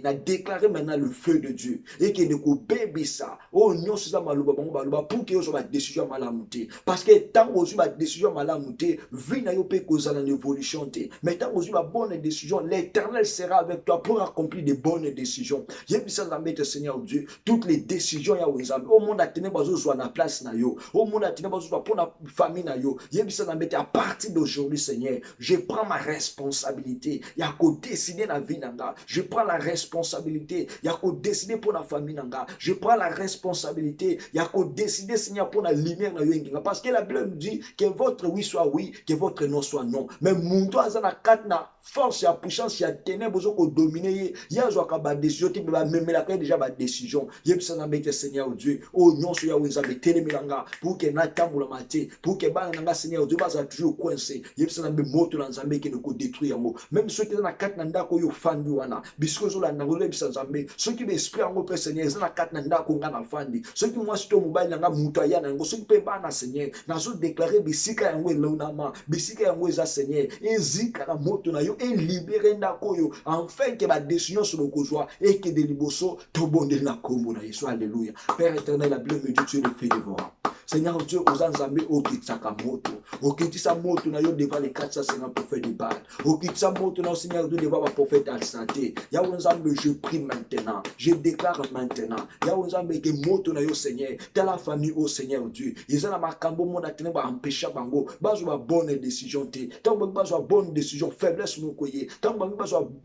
a déclaré maintenant le feu de Dieu et que ne bébé ça, oh non, c'est ça malouba pour que vous ayez décision malamouté, parce que tant que vous avez décision malamouté, Vinayo peut causer une évolution, mais tant que vous avez une bonne décision, l'Éternel sera avec toi pour accomplir de bonnes décisions. J'ai vu ça dans Seigneur Dieu, toutes les décisions Yahweh au monde a tenu besoin soit na place na yo, au monde a tenu besoin pour la famille na yo. À partir d'aujourd'hui, Seigneur, je prends ma responsabilité. Il y a qu'au décider la vie nanga. Je prends la responsabilité. Il y a qu'au décider pour la famille nanga. Je prends la responsabilité. Il y a qu'au décider, Seigneur, pour la lumière na. Parce que la Bible dit que votre oui soit oui, que votre non soit non. Mais mon doigt a na force et puissance, il y a ténèbres qui dominer. Il y a une décision qui va même la déjà ma décision. Il y a un Seigneur Dieu. Oh non, il y a un ténèbres pour que n'attendons la matin, pour que nanga Seigneur Dieu va toujours coincé. Il y a un moto dans Zambé qui nous détruit. Même ceux qui sont dans la carte nanda ko yo fandi wana. Bisco zo la nangole bisa Zambé. Ceux qui esprit en au Seigneur, ils sont dans la carte nanda ko ngana fandi. Ceux qui moi sto mobile nanga mutaya nango. Ceux qui pe ba na Seigneur. Na zo déclarer bisika yango launama. Bisika yango za Seigneur. Ezika la moto na yo et libérer ndako yo. Enfin que ma décision sur le kozwa et que de liboso to bonde na kombo na Yesu. Alléluia. Père éternel, la Bible me dit tu es le feu dévorant. Seigneur Dieu, aux Anzambe, au Kitsaka Moto, au Kitsa Moto, devant les 450 prophètes de Baal, au Kitsa Moto, Seigneur Dieu, devant ma prophète Al-Santé. Yaouzambe, je prie maintenant, je déclare maintenant, Yaouzambe, que Moto, Seigneur, dans la famille, au Seigneur Dieu, ils ont ma cambo, mon atteint, empêcher Bango, bazou bonne décision, tant que bonne décision, faiblesse, mon coyer, tant que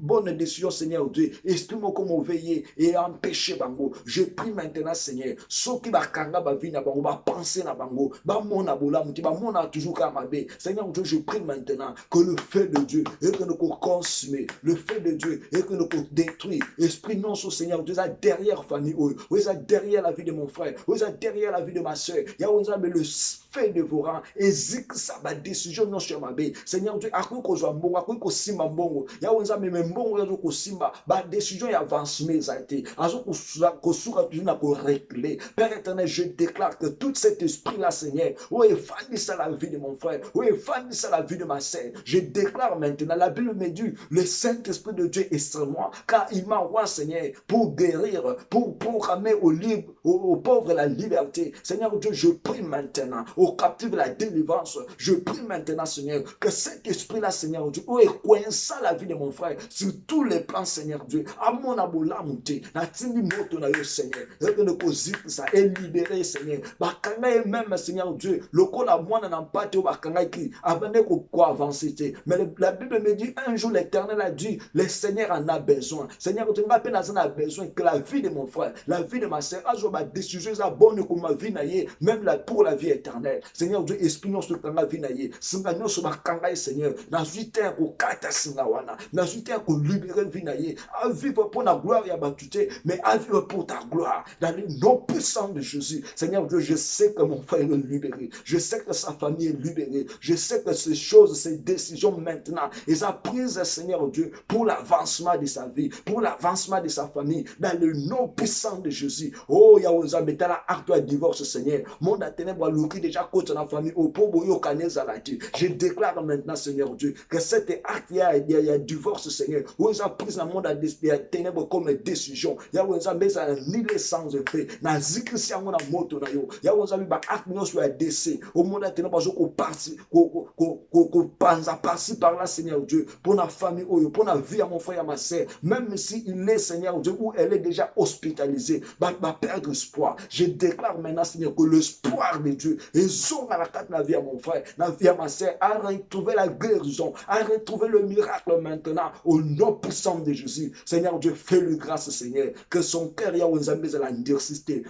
bonne décision, Seigneur Dieu, esprit, mon comme veiller et empêcher Bango. Je prie maintenant, Seigneur, ceux qui va kanga, va vina Bango, va penser na Bango, va mon abola, va mon a toujours kamabé. Seigneur Dieu, je prie maintenant que le feu de Dieu et que nous consumer, le feu de Dieu et que nous détruire. Esprit non, sur Seigneur Dieu, ça derrière famille, oui, ça derrière la vie de mon frère, oui, ça derrière la vie de ma soeur. Il y a le feu de vos rangs et zik ça va décision non sur ma bé. Seigneur Dieu, à quoi qu'on soit bon, à quoi qu'on simba bon, il y a même bon, il y a qu'on simba, bah décision et avance mais ça a été, à ce qu'on soit toujours n'a pas réglé. Père éternel, je déclare que tout cet esprit là, Seigneur, oui, fanny ça la vie de mon frère, oui, fanny ça la vie de ma sœur. Je déclare maintenant, la Bible me dit, le Saint-Esprit de Dieu est sur moi, car il m'envoie, Seigneur, pour guérir, pour proclamer aux pauvres la liberté. Seigneur Dieu, je prie maintenant, aux captifs la délivrance. Je prie maintenant, Seigneur, que cet esprit-là, Seigneur Dieu, est coincé la vie de mon frère sur tous les plans, Seigneur Dieu. À mon aboula monté, na tini moto na yo, Seigneur, et que nous causions ça est libéré, Seigneur. Bakanga même, Seigneur Dieu, le col à moi n'a pas été au bakanga qui avant de quoi avancer. Mais la Bible me dit un jour l'Éternel a dit, le Seigneur en a besoin. Seigneur Dieu, ma peine a besoin que la vie de mon frère, la vie de ma sœur, a ma décision bonne comme ma vie naïe, même pour la vie éternelle. Seigneur Dieu, exprime sur ma vie naïe. Seigneur, sur ma kangaï, Seigneur, dans une terre au kata singawana, dans une terre au libérer vie naïe, à vivre pour la gloire et à battuter, mais à vivre pour ta gloire, dans le nom puissant de Jésus. Seigneur Dieu, je sais que mon frère est libéré, je sais que sa famille est libérée, je sais que ces choses, ces décisions maintenant, ils ont prises, Seigneur Dieu, pour l'avancement de sa vie, pour l'avancement de sa famille, dans le nom puissant de Jésus. Oh, Yaouza, mais t'as la acte de divorce, Seigneur. Mon ténèbre, l'ouki déjà côté dans la famille, au pauvre, au caneza la Dieu. Je déclare maintenant, Seigneur Dieu, que cet acte, il y a divorce, Seigneur. Où ils ont pris dans le monde des ténèbres comme décision. Yaouza, mais ça ni les sans effet. Na zikri si amona moto na yo. Yaouza, mais acte non sur la décès. Au monde des ténèbres, qu'on parti, qu'on panza par-ci par-là, Seigneur Dieu, pour la famille, pour la vie à mon frère et à ma sœur, même si il est, Seigneur Dieu, où elle est déjà hospitalisée, va perdre espoir. Je déclare maintenant, Seigneur, que l'espoir de Dieu, et son à la carte de la vie à mon frère, la vie à ma sœur, a retrouvé la guérison, a retrouvé le miracle maintenant, au nom puissant de Jésus. Seigneur Dieu, fais-lui grâce, Seigneur, que son cœur, y a aux amis de la diversité.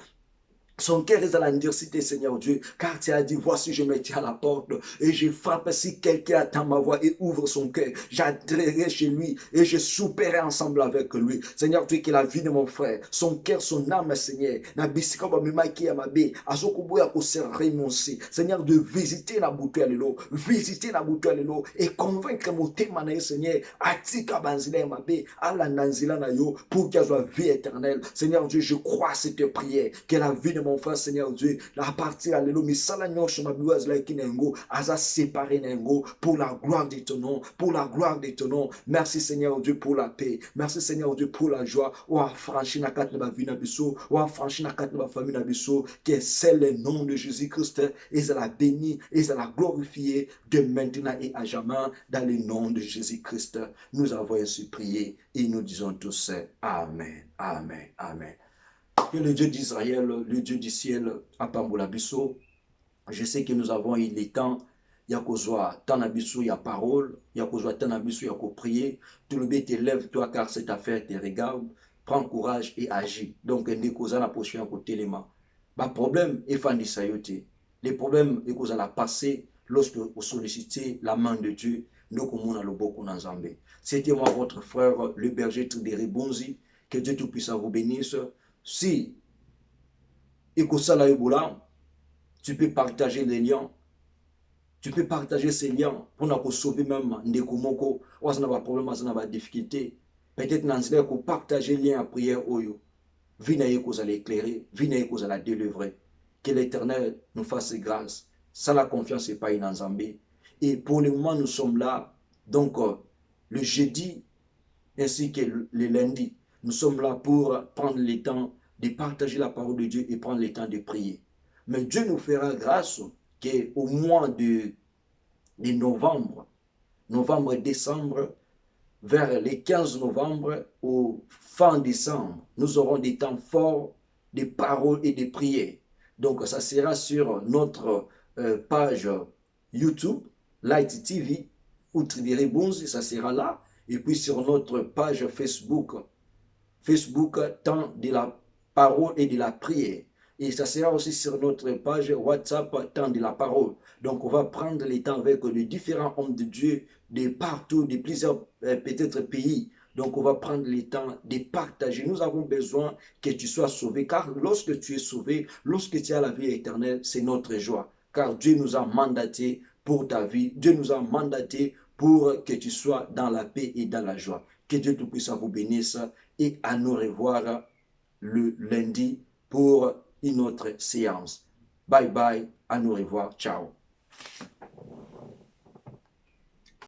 Son cœur est à la diversité, Seigneur Dieu, car tu as dit, voici, je me tiens à la porte et je frappe. Si quelqu'un attend ma voix et ouvre son cœur, j'entrerai chez lui et je souperai ensemble avec lui. Seigneur Dieu, que la vie de mon frère, son cœur, son âme, Seigneur, Seigneur, de visiter la bouteille à l'élo, visiter la bouteille à l'élo et convaincre mon témoin, Seigneur, atika banzila mabe, ala nanzila na yo, pour qu'il soit vie éternelle. Seigneur Dieu, je crois à cette prière, que la vie de mon frère, Seigneur Dieu, la partie à l'élo, mais ça la nyoche ma buaz la kinengo, aza séparé nengo, pour la gloire de ton nom, pour la gloire de ton nom. Merci Seigneur Dieu pour la paix, merci Seigneur Dieu pour la joie, ou a franchi na kat na vie na biso, ou a franchi na kat na famille na biso, que c'est le nom de Jésus-Christ, et ça la béni, et ça la glorifié de maintenant et à jamais, dans le nom de Jésus-Christ. Nous avons ainsi prié, et nous disons tous Amen, Amen, Amen. Que le Dieu d'Israël, le Dieu du ciel, a pambola biso. Je sais que nous avons eu les temps. Il y a kozwa tanabiso, il y a parole. Il y a kozwa tanabiso, il y a ko prier. Tout le bien te lève-toi car cette affaire te regarde. Prends courage et agis. Donc, ne cause la prochaine côté les mains. Le problème est fan sayote. Le problème est cause la passé lorsque vous sollicitez la main de Dieu. Nous comme le beaucoup dans Zambé. C'était moi votre frère, le berger de Ribonzi. Que Dieu tout puisse vous bénir. Si tu peux partager les liens, tu peux partager ces liens pour nous sauver même Ndekumoko, ou ça n'a pas de problème, ça n'a pas de difficulté. Peut-être que partager les liens à prière, venez que vous allez éclairer, venez que vous allez délivrer. Que l'Éternel nous fasse grâce. Sans la confiance, ce n'est pas une enjambée. Et pour le moment, nous sommes là. Donc, le jeudi ainsi que le lundi, nous sommes là pour prendre le temps de partager la parole de Dieu et prendre le temps de prier. Mais Dieu nous fera grâce qu'au mois de novembre, décembre, vers les 15 novembre au fin décembre, nous aurons des temps forts de paroles et de prières. Donc, ça sera sur notre page YouTube, Light TV, ou Tribiri Bunzi, ça sera là. Et puis sur notre page Facebook, temps de la parole et de la prière. Et ça sera aussi sur notre page WhatsApp, temps de la parole. Donc, on va prendre les temps avec les différents hommes de Dieu de partout, de plusieurs peut-être pays. Donc, on va prendre le temps de partager. Nous avons besoin que tu sois sauvé, car lorsque tu es sauvé, lorsque tu as la vie éternelle, c'est notre joie. Car Dieu nous a mandaté pour ta vie. Dieu nous a mandaté pour que tu sois dans la paix et dans la joie. Que Dieu Tout-Puissant vous bénisse et à nous revoir le lundi pour une autre séance. Bye bye, à nous revoir, ciao.